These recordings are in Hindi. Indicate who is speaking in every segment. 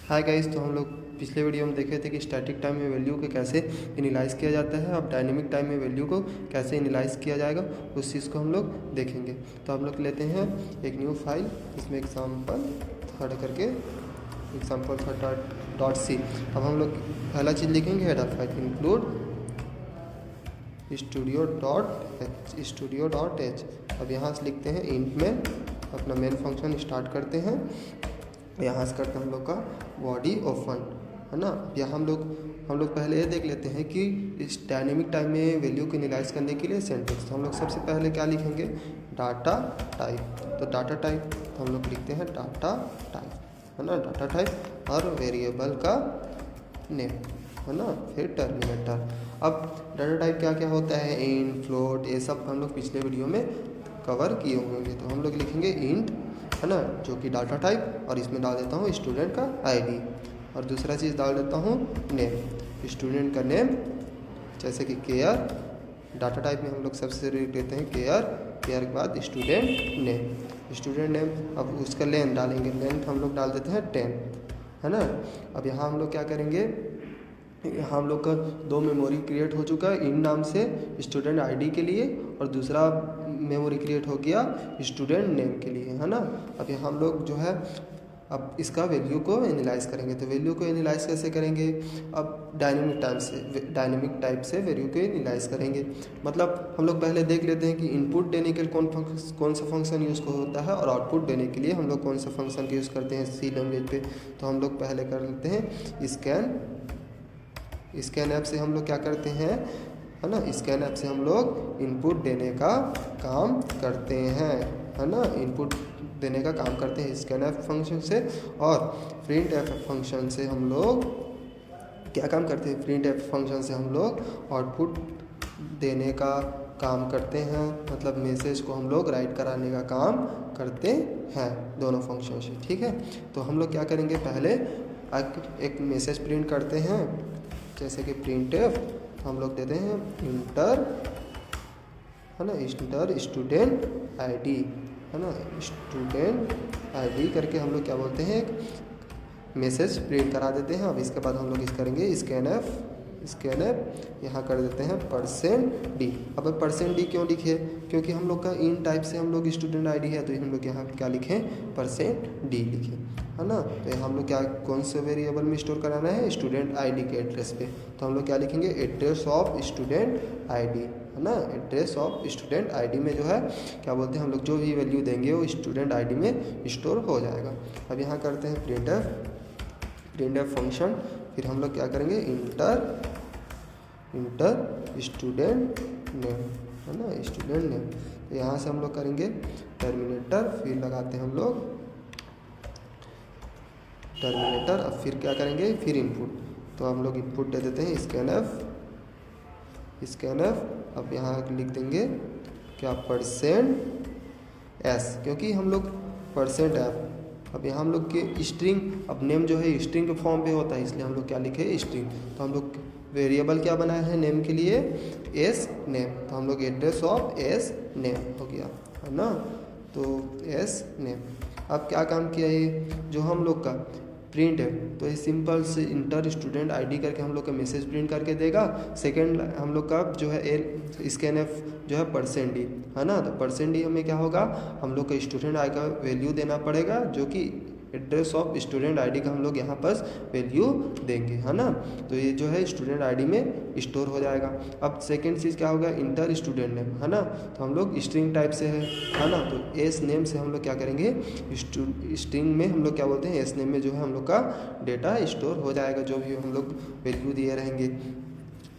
Speaker 1: हाय गाइस, तो हम लोग पिछले वीडियो में देखे थे कि स्टैटिक टाइम में वैल्यू को कैसे इनिलाइज किया जाता है। अब डायनेमिक टाइम में वैल्यू को कैसे इनिलाइज किया जाएगा उस चीज़ को हम लोग देखेंगे। तो हम लोग लेते हैं एक न्यू फाइल, इसमें एग्जाम्पल थर्ड करके एग्जाम्पल थर्ड डॉट सी। अब हम लोग पहला चीज़ लिखेंगे header file include studio dot H. अब यहाँ से लिखते हैं इंट में अपना मेन फंक्शन स्टार्ट करते हैं। यहाँ से करते हैं हम लोग का बॉडी ओपन, है ना। यहाँ हम लोग पहले ये देख लेते हैं कि इस डायनेमिक टाइम में वैल्यू को इनिलाइज करने के लिए सिंटैक्स। तो हम लोग सबसे पहले क्या लिखेंगे, डाटा टाइप। तो डाटा टाइप तो हम लोग लिखते हैं डाटा टाइप, है ना, डाटा टाइप और वेरिएबल का नेम, है ना, फिर टर्मिनेटर। अब डाटा टाइप क्या क्या होता है, इंट, फ्लोट, ये सब हम लोग पिछले वीडियो में कवर किए होंगे। तो हम लोग लिखेंगे इंट, है ना, जो कि डाटा टाइप, और इसमें डाल देता हूँ स्टूडेंट का आईडी, और दूसरा चीज़ डाल देता हूँ नेम, स्टूडेंट का नेम, जैसे कि केयर। डाटा टाइप में हम लोग सबसे लेते हैं केयर के बाद स्टूडेंट नेम। अब उसका लेंथ डालेंगे, लेंथ हम लोग डाल देते हैं 10, है ना। अब यहाँ हम लोग क्या करेंगे, यहाँ हम लोग का 2 मेमोरी क्रिएट हो चुका है इन नाम से स्टूडेंट आईडी के लिए, और दूसरा मेमोरी क्रिएट हो गया स्टूडेंट नेम के लिए, है ना। अब यहाँ हम लोग जो है अब इसका वैल्यू को एनालाइज करेंगे। तो वैल्यू को एनालाइज कैसे करेंगे, अब डायनेमिक टाइप से वैल्यू को एनालाइज करेंगे। मतलब हम लोग पहले देख लेते हैं कि इनपुट देने के लिए कौन सा फंक्शन यूज़ होता है, और आउटपुट देने के लिए हम लोग कौन सा फंक्शन का यूज़ करते हैं सी लैंग्वेज पे। तो हम लोग पहले कर लेते हैं स्कैन ऐप से हम लोग क्या करते हैं, है ना, स्कैन ऐप से हम लोग इनपुट देने का काम करते हैं, है ना, इनपुट देने का काम करते हैं स्कैन ऐप फंक्शन से। और प्रिंट ऐप फंक्शन से हम लोग क्या काम करते हैं, प्रिंट ऐप फंक्शन से हम लोग आउटपुट देने का काम करते हैं, मतलब मैसेज को हम लोग राइट कराने का काम करते हैं दोनों फंक्शन से, ठीक है। तो हम लोग क्या करेंगे, पहले एक मैसेज प्रिंट करते हैं, जैसे कि प्रिंट ऐप हम लोग देते हैं इंटर, है ना, इंटर स्टूडेंट आईडी, है ना, स्टूडेंट आईडी करके हम लोग क्या बोलते हैं, एक मैसेज प्रिंट करा देते हैं। अब इसके बाद हम लोग इस करेंगे स्कैन ऐप यहाँ कर देते हैं %d। अब %d क्यों लिखे, क्योंकि हम लोग का इन टाइप से हम लोग स्टूडेंट आईडी है, तो हम लोग यहाँ क्या लिखें, %d लिखें, है ना। तो हम लोग क्या कौन से वेरिएबल में स्टोर कराना है, स्टूडेंट आईडी के एड्रेस पे। तो हम लोग क्या लिखेंगे, एड्रेस ऑफ स्टूडेंट आईडी, है ना, एड्रेस ऑफ स्टूडेंट आईडी में जो है क्या बोलते हैं, हम लोग जो भी वैल्यू देंगे वो स्टूडेंट आईडी में स्टोर हो जाएगा। अब यहाँ करते हैं प्रिंट ऐप फंक्शन, फिर हम लोग क्या करेंगे, इंटर स्टूडेंट नेम, है ना, स्टूडेंट नेम। तो यहाँ से हम लोग करेंगे टर्मिनेटर, फिर लगाते हैं हम लोग टर्मिनेटर। अब फिर क्या करेंगे, फिर इनपुट। तो हम लोग इनपुट दे देते हैं स्कैन ऐप। अब यहाँ लिख देंगे क्या, %s, क्योंकि हम लोग %ऐप। अब यहाँ हम लोग के स्ट्रिंग, अब नेम जो है स्ट्रिंग के फॉर्म पे होता है, इसलिए हम लोग क्या लिखे, स्ट्रिंग। तो हम लोग वेरिएबल क्या बनाया है नेम के लिए, एस नेम। तो हम लोग एड्रेस ऑफ एस नेम हो गया, है ना, तो एस नेम। अब क्या काम किया ये, जो हम लोग का प्रिंट है, तो ये सिंपल से इंटर स्टूडेंट आईडी करके हम लोग का मैसेज प्रिंट करके देगा। सेकंड हम लोग का जो है स्कैन ऐप जो है %d, है ना। तो %d हमें क्या होगा, हम लोग का स्टूडेंट आई का वैल्यू देना पड़ेगा, जो कि एड्रेस ऑफ स्टूडेंट आईडी का हम लोग यहाँ पर वैल्यू देंगे, है ना। तो ये जो है स्टूडेंट आईडी में स्टोर हो जाएगा। अब सेकंड चीज़ क्या होगा, इंटर स्टूडेंट नेम, है ना। तो हम लोग स्ट्रिंग टाइप से है ना, तो एस नेम से हम लोग क्या करेंगे, स्ट्रिंग में हम लोग क्या बोलते हैं, एस नेम में जो है हम लोग का डेटा स्टोर हो जाएगा, जो भी हम लोग वैल्यू दिए रहेंगे।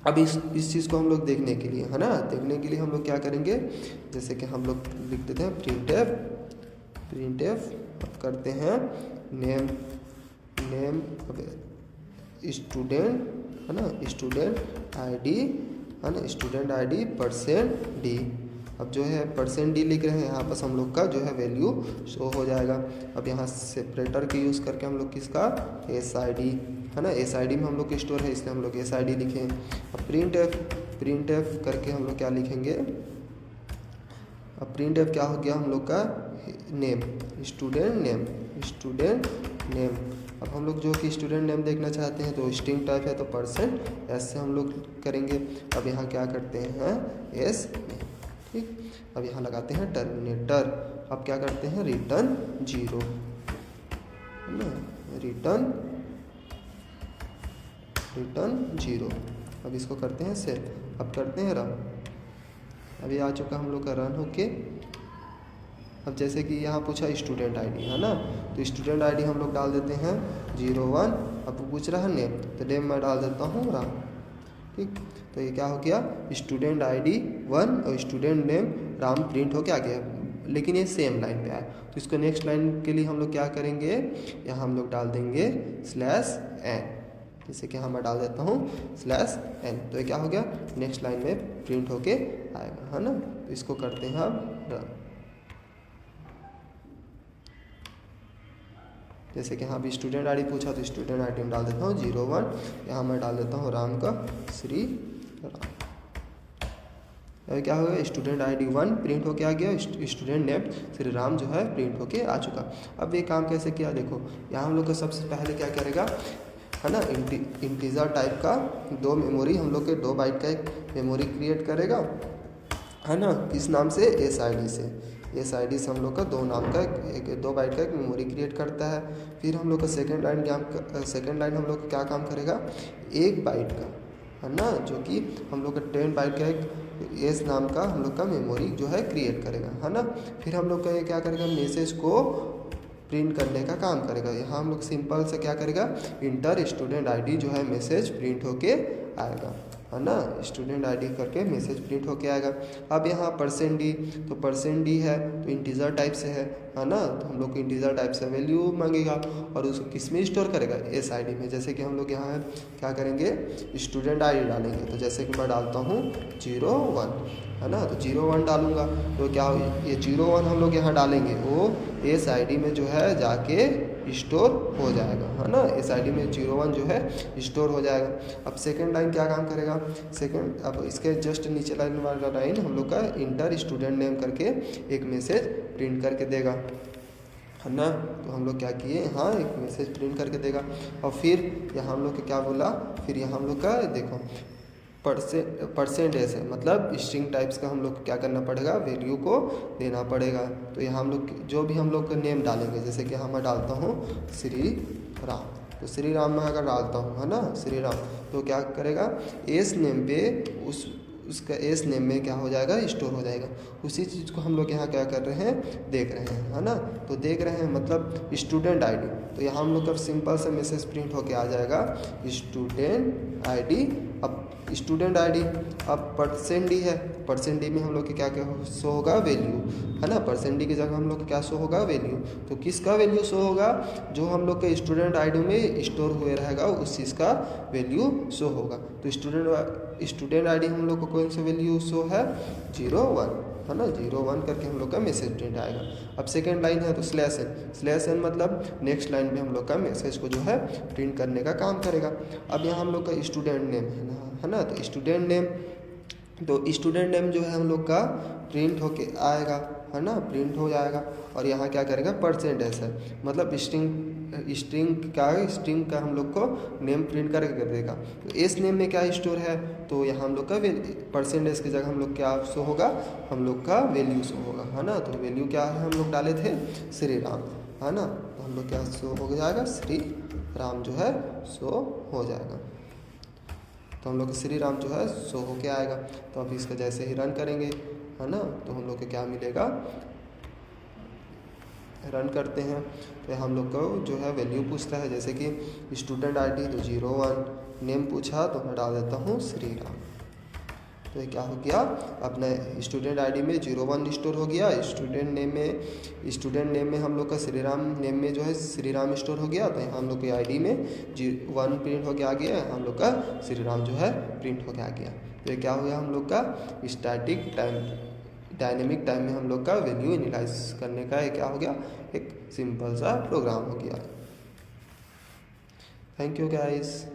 Speaker 1: अब इस चीज़ को हम लोग देखने के लिए, है ना, देखने के लिए हम लोग क्या करेंगे, जैसे कि हम लोग लिख देते हैं प्रिंट ऐप। अब करते हैं नेम स्टूडेंट, है ना, स्टूडेंट आईडी, है ना, स्टूडेंट आईडी %d। अब जो है %d लिख रहे हैं, यहाँ पर हम लोग का जो है वैल्यू शो हो जाएगा। अब यहाँ सेपरेटर के यूज़ करके हम लोग किसका, SID, है ना, SID में हम लोग के स्टोर है, इसलिए हम लोग SID लिखें। अब प्रिंट ऐप करके हम लोग क्या लिखेंगे, अब प्रिंट ऐप क्या हो गया, हम लोग का नेम, स्टूडेंट नेम। अब अब हम लोग जो कि स्टूडेंट नेम देखना चाहते हैं तो स्ट्रिंग टाइप है तो % एस से हम लोग करेंगे। अब यहाँ क्या करते हैं एस, ठीक। अब यहाँ लगाते हैं टर्मिनेटर। अब क्या करते हैं रिटर्न 0, है ना, रिटर्न 0। अब इसको करते हैं सेव। अब करते हैं रन। अभी आ चुका हम लोग का रन होके। अब जैसे कि यहाँ पूछा स्टूडेंट आईडी, है ना, तो स्टूडेंट आईडी हम लोग डाल देते हैं 01। अब पूछ रहा है नेम, तो नेम मैं डाल देता हूँ राम, ठीक। तो ये क्या हो गया, स्टूडेंट आईडी 1 और स्टूडेंट नेम राम प्रिंट होके आ गया, लेकिन ये सेम लाइन पे आया। तो इसको नेक्स्ट लाइन के लिए हम लोग क्या करेंगे, यहाँ हम लोग डाल देंगे /n। जैसे कि यहाँ मैं डाल देता हूँ /n, तो ये क्या हो गया, नेक्स्ट लाइन में प्रिंट होके आएगा, है ना। तो इसको करते हैं अब रन। जैसे कि यहाँ भी स्टूडेंट आईडी पूछा तो स्टूडेंट आईडी में डाल देता हूँ 01। यहाँ मैं डाल देता हूँ राम का श्री राम। अब क्या होगा, स्टूडेंट आईडी 1 प्रिंट होके आ गया, स्टूडेंट नेम श्री राम जो है प्रिंट होके आ चुका। अब ये काम कैसे किया, देखो यहाँ हम लोग का सबसे पहले क्या करेगा, है ना, इंटीजर टाइप का 2 मेमोरी हम लोग के 2 बाइट का एक मेमोरी क्रिएट करेगा, है ना। किस नाम से, एस आई डी से हम लोग का 2 नाम का एक 2 बाइट का एक मेमोरी क्रिएट करता है। फिर हम लोग का सेकेंड लाइन हम लोग क्या काम करेगा, 1 बाइट का, है ना, जो कि हम लोग का 10 बाइट का एक एस नाम का हम लोग का मेमोरी जो है क्रिएट करेगा, है ना। फिर हम लोग का ये क्या करेगा, मैसेज को प्रिंट करने का काम करेगा। यहाँ हम लोग सिंपल से क्या करेगा, इंटर स्टूडेंट आईडी जो है मैसेज प्रिंट होके आएगा, है ना, स्टूडेंट आईडी करके मैसेज प्रिंट होके आएगा। अब यहाँ %d, तो %d है तो इंटीजर टाइप से है ना, तो हम लोग को इंटीजर टाइप से वैल्यू मांगेगा और उसको किस में स्टोर करेगा, एस आई डी में। जैसे कि हम लोग यहाँ क्या करेंगे, स्टूडेंट आईडी डालेंगे, तो जैसे कि मैं डालता हूँ 01, है ना, तो 01 डालूंगा तो क्या हो, ये 01 हम लोग यहाँ डालेंगे, वो एस आई डी में जो है जाके स्टोर हो जाएगा, है ना, एस आई डी में 01 जो है स्टोर हो जाएगा। अब सेकेंड लाइन क्या काम करेगा, अब इसके जस्ट नीचे लाइन वाला लाइन हम लोग का इंटर स्टूडेंट नेम करके एक मैसेज प्रिंट करके देगा, है ना। तो हम लोग क्या किए, यहाँ एक मैसेज प्रिंट करके देगा। और फिर यहाँ हम लोग क्या बोला, फिर यहाँ हम लोग का देखो % ऐसे मतलब स्ट्रिंग टाइप्स का हम लोग क्या करना पड़ेगा, वैल्यू को देना पड़ेगा। तो यहाँ हम लोग जो भी हम लोग का नेम डालेंगे, जैसे कि यहाँ मैं डालता हूँ श्री राम, तो श्री राम में अगर डालता हूँ, है ना, श्री राम, तो क्या करेगा, एस नेम पे उसका एस नेम में क्या हो जाएगा, स्टोर हो जाएगा। उसी चीज़ को हम लोग यहाँ क्या कर रहे हैं, देख रहे हैं, है ना। तो देख रहे हैं मतलब स्टूडेंट आईडी, तो यहाँ हम लोग का सिंपल सा मैसेज प्रिंट होके आ जाएगा स्टूडेंट आईडी। अब स्टूडेंट आईडी, अब %d है, %d में हम लोग के क्या क्या शो होगा, वैल्यू, है ना। %d की जगह हम लोग क्या शो होगा, वैल्यू। तो किसका वैल्यू शो होगा, जो हम लोग के स्टूडेंट आईडी में स्टोर हुए रहेगा उस चीज़ का वैल्यू शो होगा। तो स्टूडेंट आईडी हम लोग को कौन सा वैल्यू शो है, 01, है ना, 01 करके हम लोग का मैसेज प्रिंट आएगा। अब सेकेंड लाइन है तो /n मतलब नेक्स्ट लाइन में हम लोग का मैसेज को जो है प्रिंट करने का काम करेगा। अब यहाँ हम लोग का स्टूडेंट नेम है ना, तो स्टूडेंट नेम जो है हम लोग का प्रिंट होके आएगा, है ना, प्रिंट हो जाएगा। और यहाँ क्या करेगा, % है मतलब स्ट्रिंग का हम लोग को नेम प्रिंट करके कर देगा। तो एस नेम में क्या स्टोर है, तो यहाँ हम लोग का % की जगह हम लोग क्या शो होगा, हम लोग का वैल्यू शो होगा, है ना। तो वैल्यू क्या है, हम लोग डाले थे श्री राम, है ना, तो हम लोग क्या शो हो जाएगा, श्री राम जो है शो हो जाएगा। तो हम लोग श्री राम जो है शो होके आएगा। तो अभी इसका जैसे ही रन करेंगे, है ना, तो हम लोग को क्या मिलेगा, रन करते हैं तो हम लोग को जो है वैल्यू पूछता है, जैसे कि स्टूडेंट आईडी तो 01, नेम पूछा तो मैं डाल देता हूँ श्री राम। तो ये क्या हो गया, अपने स्टूडेंट आईडी में 01 स्टोर हो गया, स्टूडेंट नेम में हम लोग का श्री राम नेम में जो है श्री राम स्टोर हो गया। तो यहाँ हम लोग की आईडी में 1 प्रिंट हो गया, हम लोग का श्री राम जो है प्रिंट हो गया। तो ये क्या हो गया, हम लोग का स्टैटिक डायनेमिक टाइम में हम लोग का वैल्यू इनिलाइज करने का ये क्या हो गया, एक सिंपल सा प्रोग्राम हो गया। Thank you guys.